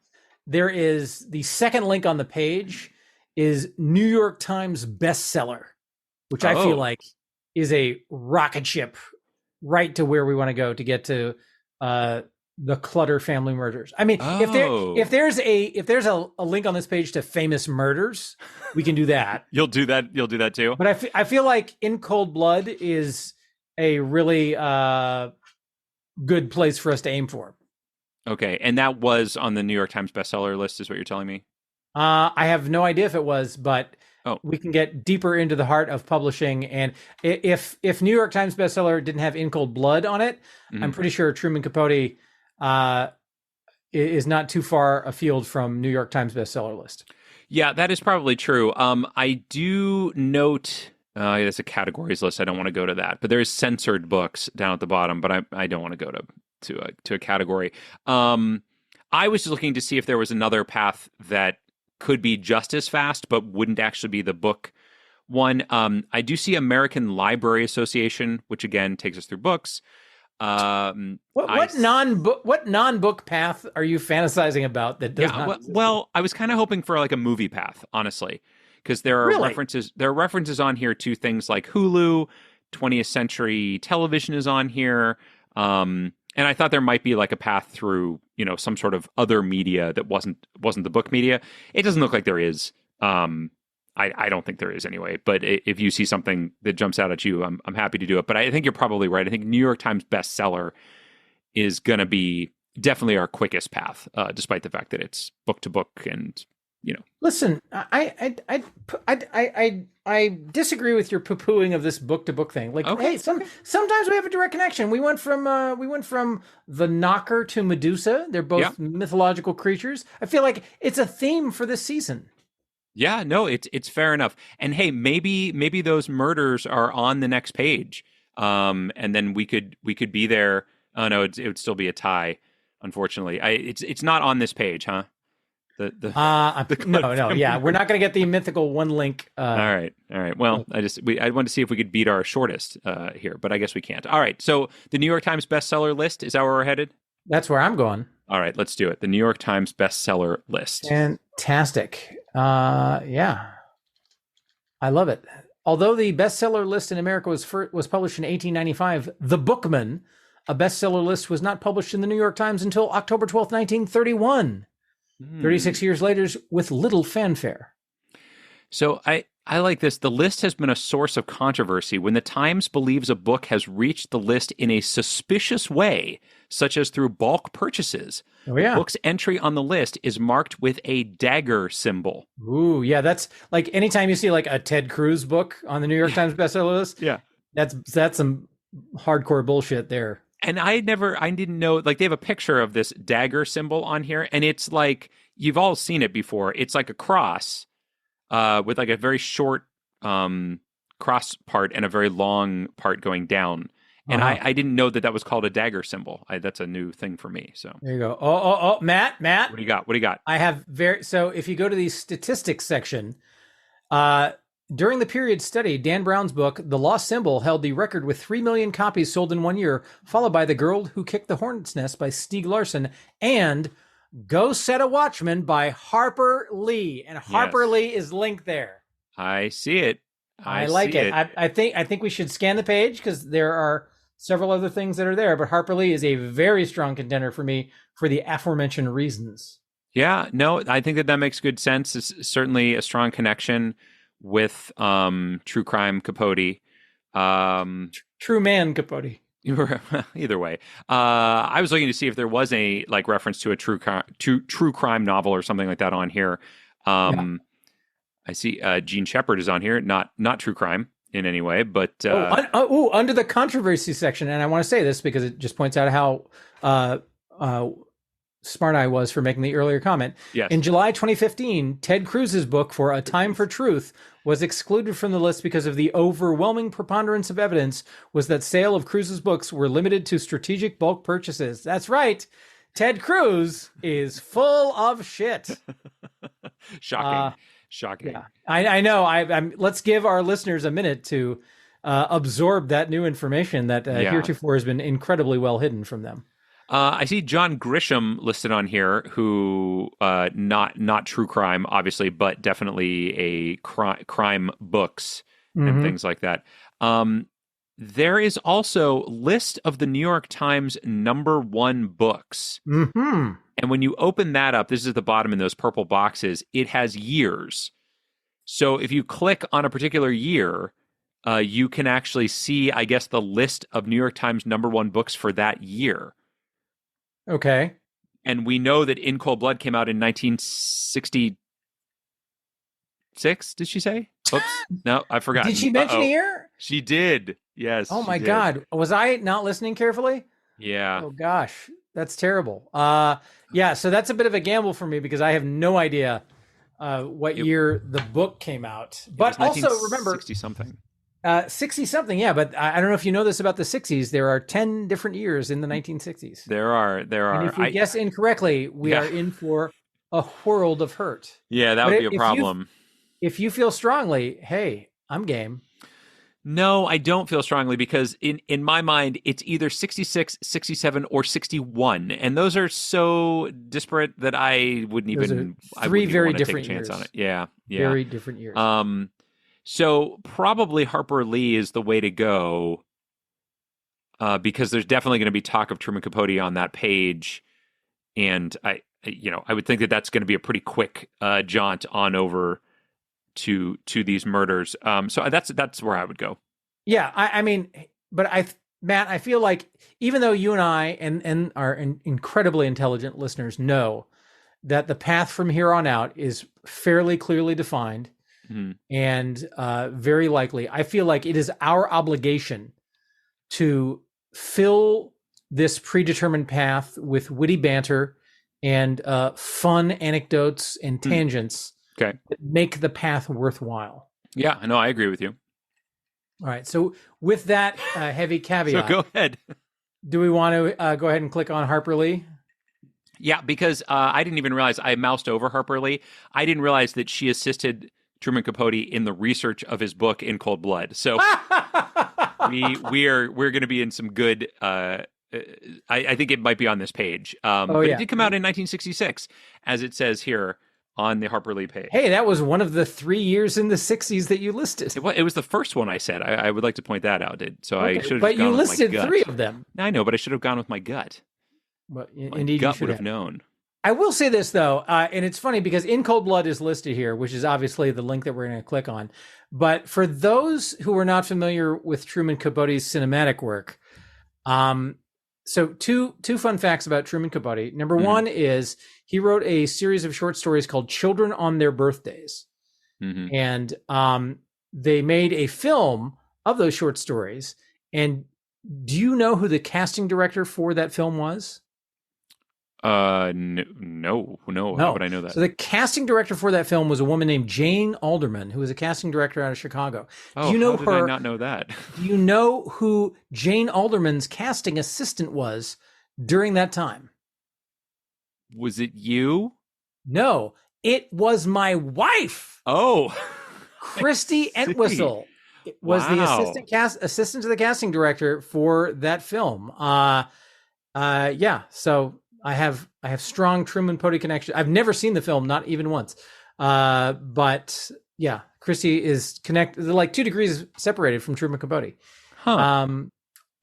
there is the second link on the page is New York Times bestseller, which I feel like is a rocket ship right to where we want to go to get to the Clutter family murders. I mean, if there's a link on this page to famous murders, we can do that. You'll do that too. But I feel like In Cold Blood is a really good place for us to aim for. Okay, and that was on the New York Times bestseller list, is what you're telling me? I have no idea if it was, but we can get deeper into the heart of publishing. And if New York Times bestseller didn't have In Cold Blood on it, I'm pretty sure Truman Capote is not too far afield from New York Times bestseller list. Yeah, that is probably true. I do note there's a categories list. I don't want to go to that, but there's censored books down at the bottom. But I don't want to go to a category. I was just looking to see if there was another path that could be just as fast, but wouldn't actually be the book one. I do see American Library Association, which again takes us through books. What non-book path are you fantasizing about that does not exist? Well, I was kind of hoping for like a movie path, honestly, because there are references. There are references on here to things like Hulu, 20th Century Television is on here, and I thought there might be like a path through, some sort of other media that wasn't the book media. It doesn't look like there is. I don't think there is anyway. But if you see something that jumps out at you, I'm happy to do it. But I think you're probably right. I think New York Times bestseller is going to be definitely our quickest path, despite the fact that it's book to book and. Listen, I disagree with your poo-pooing of this book-to-book thing. Like, hey, sometimes we have a direct connection. We went from the Knocker to Medusa. They're both mythological creatures. I feel like it's a theme for this season. Yeah, no, it's fair enough. And hey, maybe those murders are on the next page, and then we could be there. Oh no, it would still be a tie. Unfortunately, it's not on this page, huh? No, yeah, we're not going to get the mythical one link. All right. Well, I wanted to see if we could beat our shortest here, but I guess we can't. All right, so the New York Times bestseller list, is that where we're headed? That's where I'm going. All right, let's do it. The New York Times bestseller list. Fantastic. Yeah, I love it. Although the bestseller list in America was published in 1895, The Bookman, a bestseller list, was not published in the New York Times until October 12th, 1931. 36 years later, with little fanfare. So I like this. The list has been a source of controversy when the Times believes a book has reached the list in a suspicious way, such as through bulk purchases. Oh, yeah. The book's entry on the list is marked with a dagger symbol. Ooh, yeah. That's like anytime you see like a Ted Cruz book on the New York Times bestseller list. Yeah, that's some hardcore bullshit there. And I didn't know, like they have a picture of this dagger symbol on here, and it's like, you've all seen it before. It's like a cross with like a very short cross part and a very long part going down. And I didn't know that was called a dagger symbol. That's a new thing for me. So there you go. Oh, Matt. What do you got? I have so if you go to the statistics section, During the period studied, Dan Brown's book, The Lost Symbol, held the record with 3 million copies sold in 1 year, followed by The Girl Who Kicked the Hornet's Nest by Stieg Larsson and Go Set a Watchman by Harper Lee. And Harper Lee is linked there. I see it. I like it. I think we should scan the page because there are several other things that are there, but Harper Lee is a very strong contender for me for the aforementioned reasons. Yeah, no, I think that makes good sense. It's certainly a strong connection with true crime Capote. True man Capote. Either way. I was looking to see if there was a reference to a true crime novel or something like that on here. I see Gene Shepard is on here, not true crime in any way, but under the controversy section, and I want to say this because it just points out how smart I was for making the earlier comment. Yes. In July 2015, Ted Cruz's book For a Time for Truth was excluded from the list because of the overwhelming preponderance of evidence was that sale of Cruz's books were limited to strategic bulk purchases. That's right. Ted Cruz is full of shit. Shocking. Shocking. Yeah. I know. Let's give our listeners a minute to absorb that new information that heretofore has been incredibly well hidden from them. I see John Grisham listed on here, who not true crime, obviously, but definitely a crime books and things like that. There is also list of the New York Times #1 books. Mm-hmm. And when you open that up, this is at the bottom in those purple boxes, it has years. So if you click on a particular year, you can actually see, I guess, the list of New York Times #1 books for that year. Okay. And we know that In Cold Blood came out in 1966, did she say? Oops. No, I forgot. Did she mention a year? She did. Yes. Oh my God. Was I not listening carefully? Yeah. Oh gosh. That's terrible. Yeah, so that's a bit of a gamble for me because I have no idea what year the book came out. But also remember 60-something. 60-something, yeah, but I don't know if you know this about the 60s. There are 10 different years in the 1960s. There are. And if we guess incorrectly, we are in for a world of hurt. Yeah, that would be a problem. If you feel strongly, hey, I'm game. No, I don't feel strongly because in my mind, it's either 66, 67, or 61. And those are so disparate that I wouldn't even very different take a chance years. on it. Yeah. Very different years. So probably Harper Lee is the way to go because there's definitely going to be talk of Truman Capote on that page. And I would think that that's going to be a pretty quick jaunt on over to these murders. So that's where I would go. Yeah, I mean, but Matt, I feel like even though you and I and our incredibly intelligent listeners know that the path from here on out is fairly clearly defined and very likely, I feel like it is our obligation to fill this predetermined path with witty banter and fun anecdotes and tangents that make the path worthwhile. Yeah, no, I agree with you. All right. So with that heavy caveat, so go ahead. Do we want to go ahead and click on Harper Lee? Yeah, because I didn't even realize I moused over Harper Lee. I didn't realize that she assisted Truman Capote in the research of his book In Cold Blood. So we're going to be in some good. I think it might be on this page. But it did come out in 1966, as it says here on the Harper Lee page. Hey, that was one of the 3 years in the 60s that you listed. It was the first one I said. I would like to point that out. So I should have. But gone you with listed my gut. 3 of them. I know, but I should have gone with my gut. Well, my indeed, gut you should would have known. I will say this though, and it's funny because In Cold Blood is listed here, which is obviously the link that we're going to click on. But for those who are not familiar with Truman Capote's cinematic work, so two fun facts about Truman Capote. Number one is he wrote a series of short stories called Children on Their Birthdays. And they made a film of those short stories. And do you know who the casting director for that film was? No. How would I know that? So the casting director for that film was a woman named Jane Alderman, who was a casting director out of Chicago. Oh, do you know how did I not know that? Do you know who Jane Alderman's casting assistant was during that time? Was it you? No, it was my wife. Oh, Christy Entwistle was the assistant to the casting director for that film. Yeah. So I have strong Truman Capote connection. I've never seen the film, not even once. But yeah, Christy is connected. They're like 2 degrees separated from Truman Capote. Huh.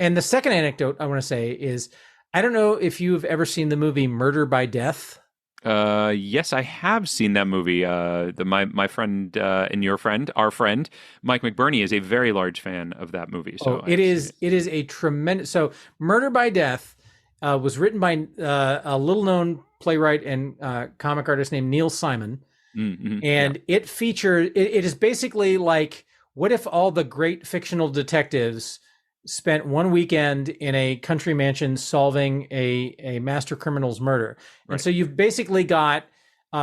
And the second anecdote I want to say is, I don't know if you've ever seen the movie Murder by Death. Yes, I have seen that movie. My friend and your friend, our friend Mike McBurney, is a very large fan of that movie. So it is a tremendous. So Murder by Death was written by a little known playwright and comic artist named Neil Simon, and it featured. It is basically like, what if all the great fictional detectives spent one weekend in a country mansion solving a master criminal's murder. Right. And so you've basically got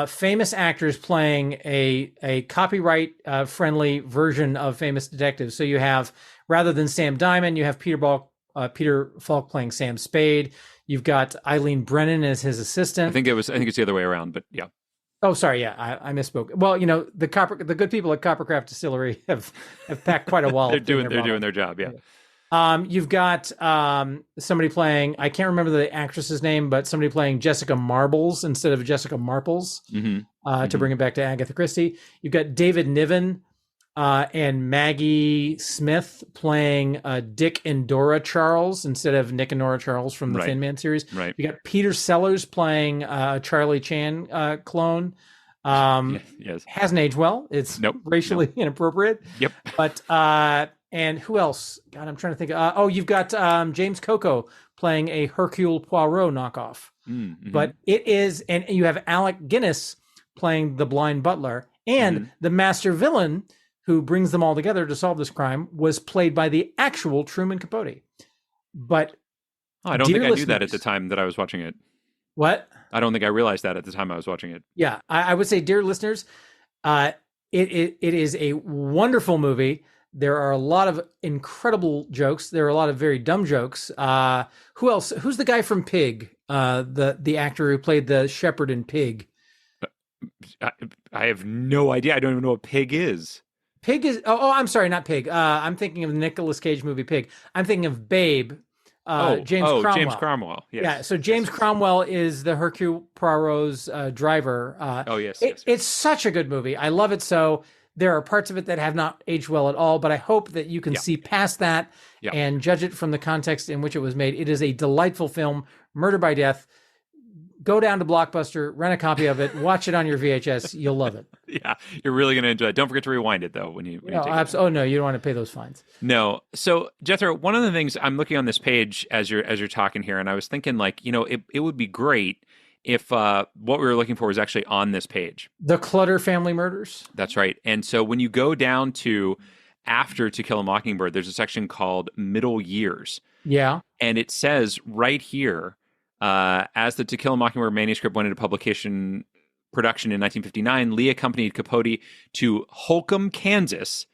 famous actors playing a copyright friendly version of famous detectives. So you have, rather than Sam Diamond, you have Peter Falk playing Sam Spade. You've got Eileen Brennan as his assistant. I think it's the other way around, but yeah. Oh, sorry. Yeah, I misspoke. Well, the good people at Coppercraft Distillery have packed quite a wall. they're doing their job. Yeah. You've got somebody playing, I can't remember the actress's name, but somebody playing Jessica Marbles instead of Jessica Marples, to bring it back to Agatha Christie. You've got David Niven and Maggie Smith playing Dick and Dora Charles instead of Nick and Nora Charles from the Thin Man series. Right. You got Peter Sellers playing Charlie Chan clone. Yes. Hasn't aged well. It's racially inappropriate. Yep. But and who else? God, I'm trying to think. You've got James Coco playing a Hercule Poirot knockoff. But it is, and you have Alec Guinness playing the blind butler, and the master villain who brings them all together to solve this crime was played by the actual Truman Capote. But I don't think I knew that at the time that I was watching it. What? I don't think I realized that at the time I was watching it. Yeah, I would say, dear listeners, it is a wonderful movie. There are a lot of incredible jokes. There are a lot of very dumb jokes. Who else? Who's the guy from Pig? The actor who played the shepherd in Pig. I have no idea. I don't even know what Pig is. Pig is. I'm sorry, not Pig. I'm thinking of the Nicolas Cage movie Pig. I'm thinking of Babe. James Cromwell. James Cromwell. Yes. Yeah. So James Cromwell is the Hercule Poirot's driver. Yes. It's such a good movie. I love it so. There are parts of it that have not aged well at all, but I hope that you can see past that and judge it from the context in which it was made. It is a delightful film, Murder by Death. Go down to Blockbuster, rent a copy of it, watch it on your VHS. You'll love it. Yeah, you're really going to enjoy it. Don't forget to rewind it, though, when you take it. Oh, no, you don't want to pay those fines. No. So, Jethro, one of the things, I'm looking on this page as you're talking here, and I was thinking, it would be great if what we were looking for was actually on this page. The Clutter family murders. That's right. And so when you go down to after To Kill a Mockingbird, there's a section called Middle Years. Yeah. And it says right here, as the To Kill a Mockingbird manuscript went into production in 1959, Lee accompanied Capote to Holcomb, Kansas,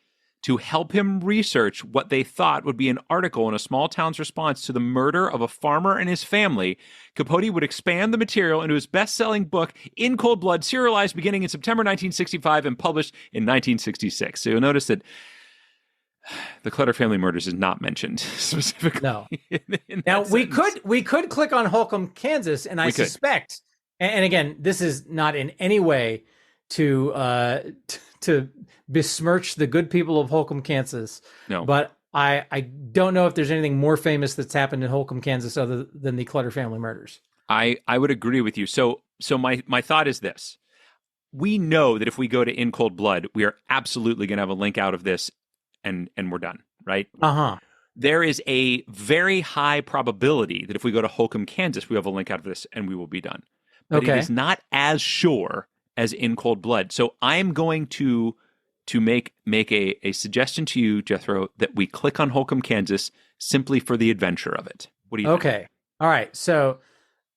to help him research what they thought would be an article in a small town's response to the murder of a farmer and his family. Capote would expand the material into his best-selling book, In Cold Blood, serialized beginning in September 1965 and published in 1966. So you'll notice that the Clutter family murders is not mentioned specifically. No. Now, we could click on Holcomb, Kansas, and I suspect, and again, this is not in any way to besmirch the good people of Holcomb, Kansas. No. But I don't know if there's anything more famous that's happened in Holcomb, Kansas other than the Clutter family murders. I would agree with you. So my thought is this. We know that if we go to In Cold Blood, we are absolutely going to have a link out of this and we're done, right? Uh-huh. There is a very high probability that if we go to Holcomb, Kansas, we have a link out of this and we will be done. But it is not as sure as In Cold Blood. So I'm going to make a suggestion to you, Jethro, that we click on Holcomb, Kansas, simply for the adventure of it. What do you think? Okay. All right. So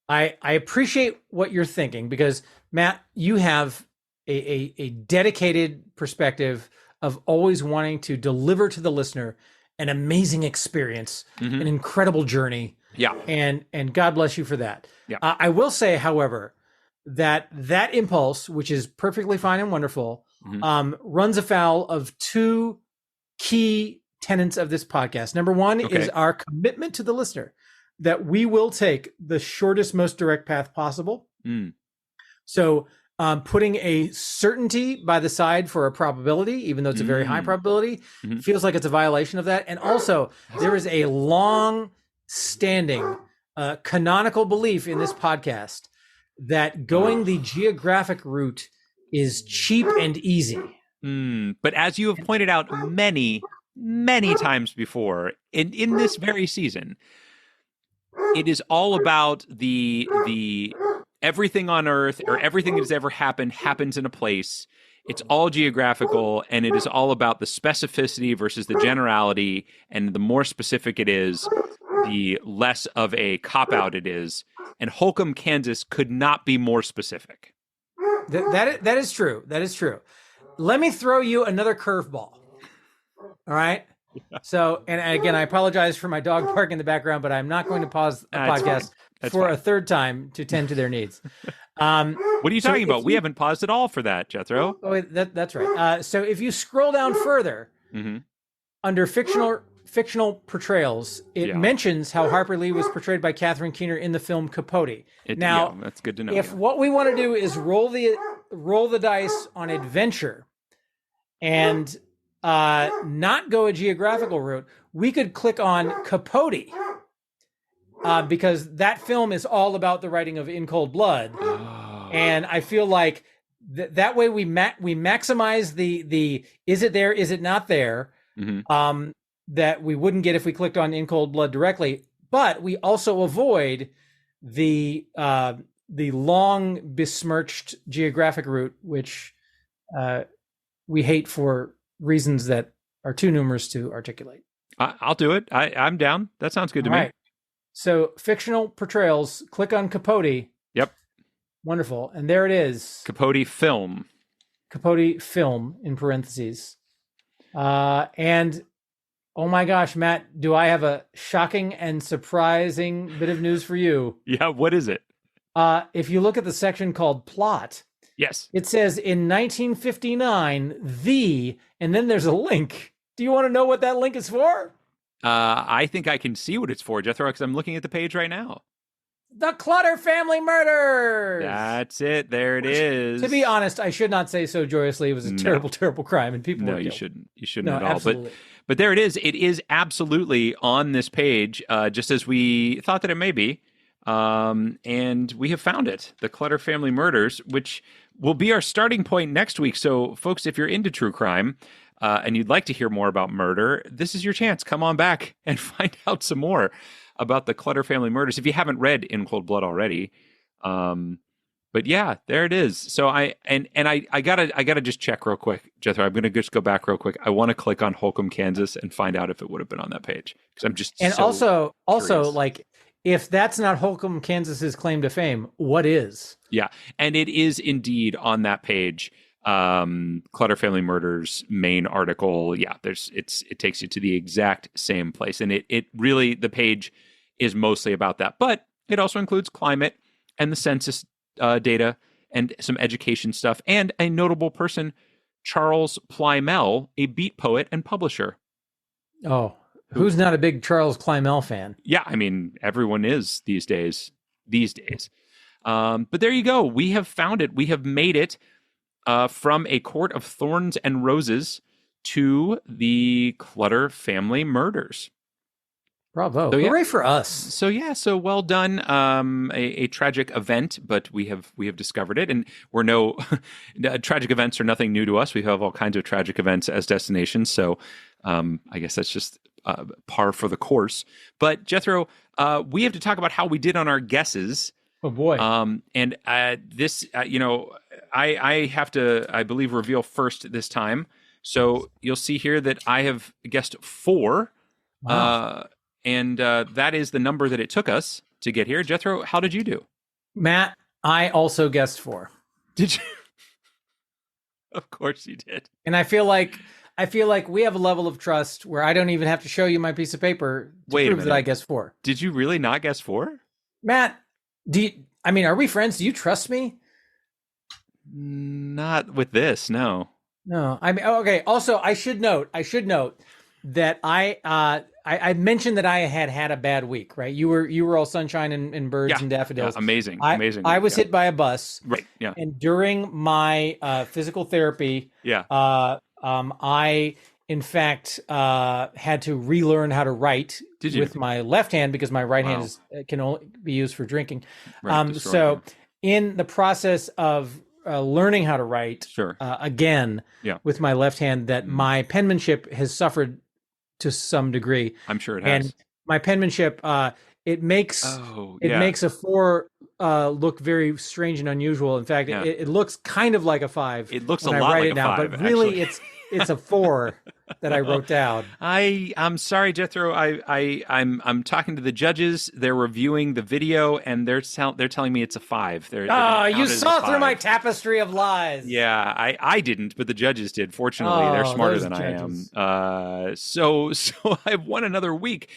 I appreciate what you're thinking because, Matt, you have a dedicated perspective of always wanting to deliver to the listener an amazing experience, an incredible journey. Yeah. And God bless you for that. Yeah. I will say, however, that impulse, which is perfectly fine and wonderful, runs afoul of two key tenets of this podcast. Number one is our commitment to the listener that we will take the shortest, most direct path possible. So putting a certainty by the side for a probability, even though it's a very high probability, feels like it's a violation of that. And also, there is a long-standing canonical belief in this podcast that going the geographic route is cheap and easy. But as you have pointed out many, many times before, in this very season, it is all about the everything on Earth or everything that has ever happened happens in a place. It's all geographical, and it is all about the specificity versus the generality. And the more specific it is, the less of a cop-out it is. And Holcomb, Kansas could not be more specific. That is true. That is true. Let me throw you another curveball. All right. So, and again, I apologize for my dog barking in the background, but I'm not going to pause the podcast for a third time to tend to their needs. What are you talking about? We haven't paused at all for that, Jethro. Oh, that's right. So if you scroll down further, under fictional portrayals, it mentions how Harper Lee was portrayed by Catherine Keener in the film Capote. Now, that's good to know. If what we want to do is roll the dice on adventure and not go a geographical route, we could click on Capote because that film is all about the writing of In Cold Blood. And I feel like that way we maximize the is it there, is it not there, that we wouldn't get if we clicked on In Cold Blood directly, but we also avoid the long besmirched geographic route, which we hate for reasons that are too numerous to articulate. I'll do it. I'm down. That sounds good to me. So fictional portrayals, click on Capote. Yep. Wonderful. And there it is. Capote film. Capote film in parentheses. And oh my gosh, Matt, do I have a shocking and surprising bit of news for you? Yeah, what is it? If you look at the section called plot, yes, it says in 1959, and then there's a link. Do you want to know what that link is for? I think I can see what it's for, Jethro, because I'm looking at the page right now. The Clutter Family Murders. That's it. There it is. To be honest, I should not say so joyously. It was a terrible, terrible crime, and people were killed. You shouldn't at all. But there it is. It is absolutely on this page, just as we thought that it may be. And we have found it, the Clutter Family Murders, which will be our starting point next week. So, folks, if you're into true crime and you'd like to hear more about murder, this is your chance. Come on back and find out some more about the Clutter Family Murders if you haven't read In Cold Blood already. But yeah, there it is. So I gotta just check real quick, Jethro. I'm gonna just go back real quick. I want to click on Holcomb, Kansas, and find out if it would have been on that page because I'm just also curious. Like, if that's not Holcomb, Kansas's claim to fame, what is? Yeah, and it is indeed on that page. Clutter Family Murders main article. Yeah, it takes you to the exact same place, and it really, the page is mostly about that, but it also includes climate and the census data and some education stuff and a notable person, Charles Plymell, a beat poet and publisher. Oh, who's not a big Charles Plymell fan? Yeah, I mean, everyone is these days. But there you go. We have found it. We have made it from a court of thorns and roses to the Clutter Family Murders. Bravo. So, hooray for us. So well done. A tragic event, but we have discovered it, and tragic events are nothing new to us. We have all kinds of tragic events as destinations. So I guess that's just par for the course. But Jethro, we have to talk about how we did on our guesses. Oh boy. And this, I have to, I believe, reveal first this time. So you'll see here that I have guessed 4. Wow. And that is the number that it took us to get here. Jethro, how did you do? Matt, I also guessed 4. Did you? Of course you did. And I feel like we have a level of trust where I don't even have to show you my piece of paper to prove that I guessed 4. Did you really not guess 4? Matt, are we friends? Do you trust me? Not with this, no. No, I mean, okay. Also, I should note that I mentioned that I had a bad week, right? You were all sunshine and birds and daffodils. Yeah, amazing. I was hit by a bus. Right. Yeah. And during my physical therapy, I in fact had to relearn how to write with my left hand because my right hand can only be used for drinking. Right, so in the process of learning how to write again with my left hand, that my penmanship has suffered to some degree. I'm sure it has. And my penmanship, it makes a 4 look very strange and unusual. In fact, it looks kind of like a 5. It looks a lot like a 5, but really it's a 4 that I wrote down. I'm sorry, Jethro. I'm talking to the judges. They're reviewing the video, and they're telling me it's a 5. You saw through my tapestry of lies. Yeah, I didn't, but the judges did. Fortunately, they're smarter than judges. I am. So I've won another week,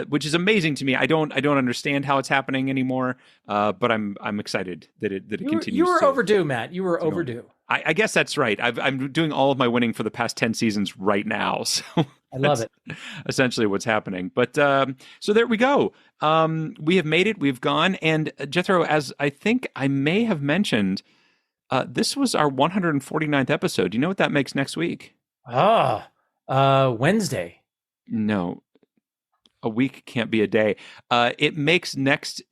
which is amazing to me. I don't understand how it's happening anymore, but I'm excited that it continues. You were overdue, Matt. You were overdue. I guess that's right. I'm doing all of my winning for the past 10 seasons right now. So I love it. Essentially what's happening. But so there we go. We have made it. We've gone. And Jethro, as I think I may have mentioned, this was our 149th episode. Do you know what that makes next week? Wednesday. No. A week can't be a day. It makes next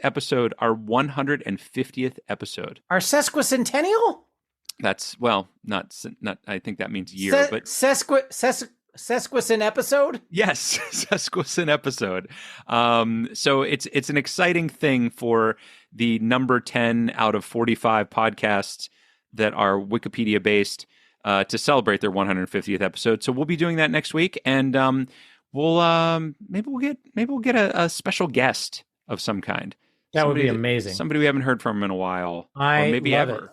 episode our 150th episode. Our sesquicentennial? That's not. I think that means year, but sesquicen episode. Yes, sesquicen episode. So it's an exciting thing for the number 10 out of 45 podcasts that are Wikipedia based to celebrate their 150th episode. So we'll be doing that next week, and maybe we'll get a special guest of some kind. That would be amazing. Somebody we haven't heard from in a while, or maybe love ever. It.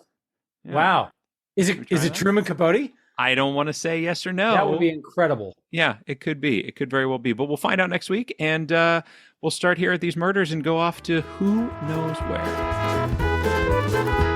Yeah. Wow. Is it Truman Capote? I don't want to say yes or no. That would be incredible. Yeah, it could be. It could very well be. But we'll find out next week, and we'll start here at these murders and go off to who knows where.